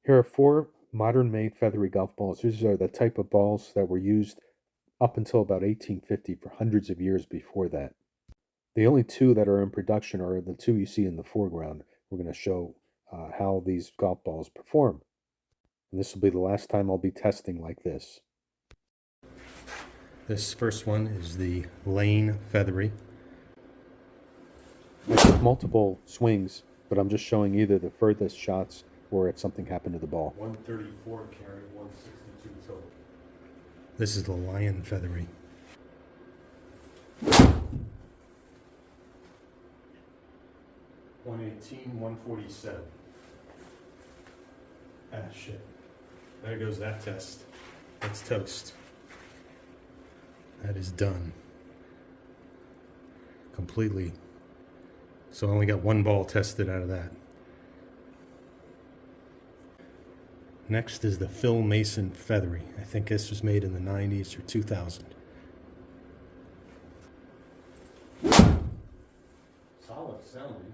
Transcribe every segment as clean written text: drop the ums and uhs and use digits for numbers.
Here are four modern-made feathery golf balls. These are the type of balls that were used up until about 1850 for hundreds of years before that. The only two that are in production are the two you see in the foreground. We're going to show how these golf balls perform. And this will be the last time I'll be testing like this. This first one is the Lane Feathery. I took multiple swings, but I'm just showing either the furthest shots or if something happened to the ball. 134 carry, 162 total. This is the Lion Feathery. 118, 147. Ah, shit. There goes that test. That's toast. That is done. Completely. So I only got one ball tested out of that. Next is the Phil Mason Feathery. I think this was made in the 90s or 2000. Solid sounding.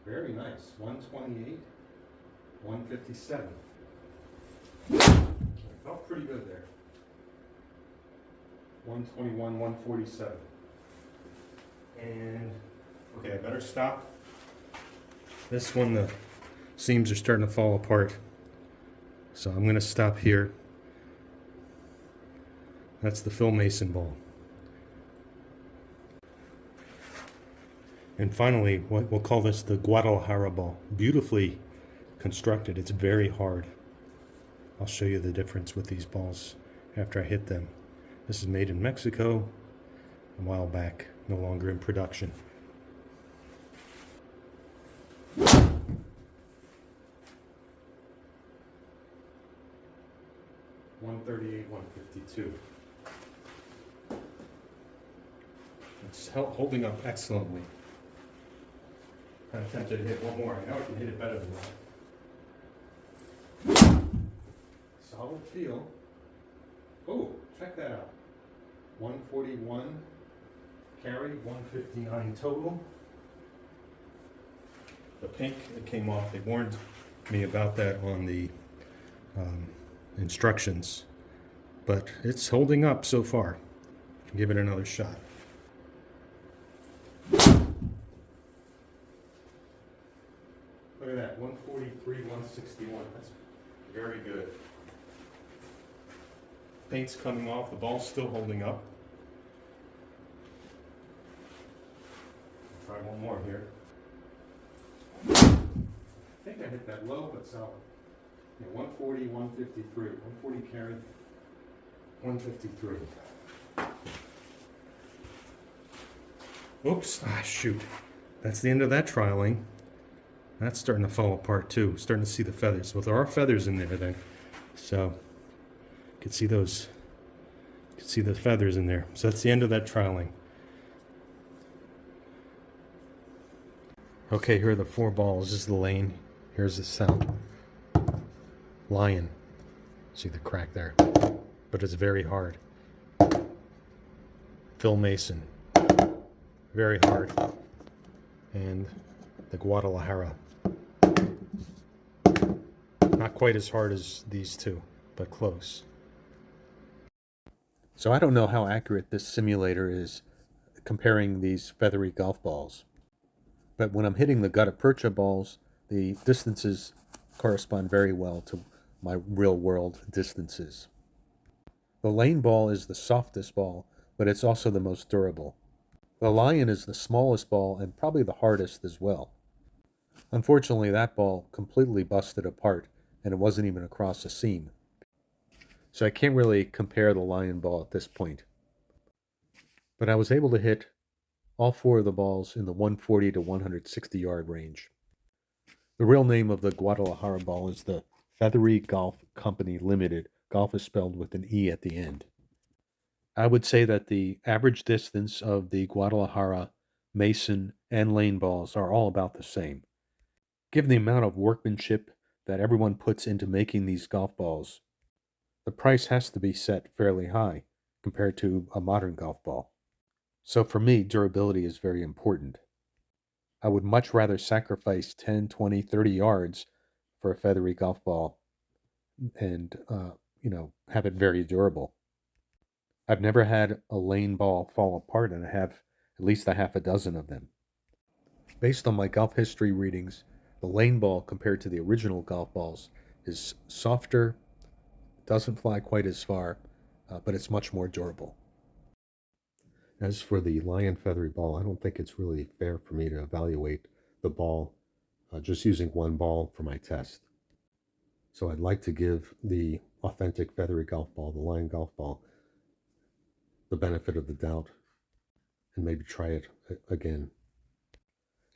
Very nice. 128, 157. I felt pretty good there. 121, 147. And, okay, I better stop. This one, the seams are starting to fall apart. So I'm going to stop here. That's the Phil Mason ball. And finally, we'll call this the Guadalajara ball. Beautifully constructed. It's very hard. I'll show you the difference with these balls after I hit them. This is made in Mexico a while back, no longer in production. 138, 152. It's holding up excellently. I'm tempted to hit one more. I know I can hit it better than that. Solid feel. Oh, check that out. 141 carry, 159 total. The pink that came off, they warned me about that on the instructions, but it's holding up so far. Give it another shot. Look at that, 143, 161. That's very good. Paint's coming off, the ball's still holding up. Try one more here. I think I hit that low, but solid. Yeah, 140, 153. 140 carry, 153. Oops, shoot. That's the end of that trialing. That's starting to fall apart too. Starting to see the feathers. Well, there are feathers in there then. So, you can see those. You can see the feathers in there. So that's the end of that trialing. Okay, here are the four balls. This is the Lane. Here's the sound. Lion. See the crack there. But it's very hard. Phil Mason. Very hard. And the Guadalajara. Not quite as hard as these two, but close. So I don't know how accurate this simulator is comparing these feathery golf balls. But when I'm hitting the gutta percha balls, the distances correspond very well to my real world distances. The Lane ball is the softest ball, but it's also the most durable. The Lion is the smallest ball and probably the hardest as well. Unfortunately, that ball completely busted apart and it wasn't even across a seam. So I can't really compare the Lion ball at this point. But I was able to hit all four of the balls in the 140 to 160 yard range. The real name of the Guadalajara ball is the Feathery Golf Company Limited. Golf is spelled with an E at the end. I would say that the average distance of the Guadalajara, Mason, and Lane balls are all about the same. Given the amount of workmanship that everyone puts into making these golf balls, the price has to be set fairly high compared to a modern golf ball. So for me, durability is very important. I would much rather sacrifice 10, 20, 30 yards for a feathery golf ball and have it very durable. I've never had a lane ball fall apart, and I have at least a half a dozen of them. Based on my golf history readings, the lane ball compared to the original golf balls is softer, doesn't fly quite as far, but it's much more durable. As for the lion feathery ball, I don't think it's really fair for me to evaluate the ball just using one ball for my test. So I'd like to give the authentic feathery golf ball, the lion golf ball, the benefit of the doubt and maybe try it again.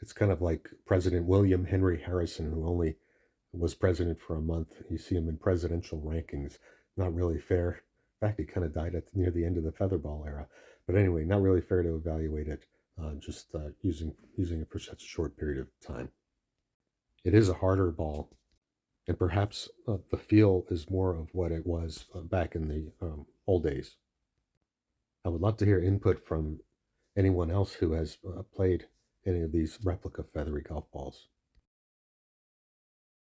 It's kind of like President William Henry Harrison, who only was president for a month. You see him in presidential rankings. Not really fair. In fact, he kind of died near the end of the featherball era. But anyway, not really fair to evaluate it just using it for such a short period of time. It is a harder ball, and perhaps the feel is more of what it was back in the old days. I would love to hear input from anyone else who has played any of these replica feathery golf balls.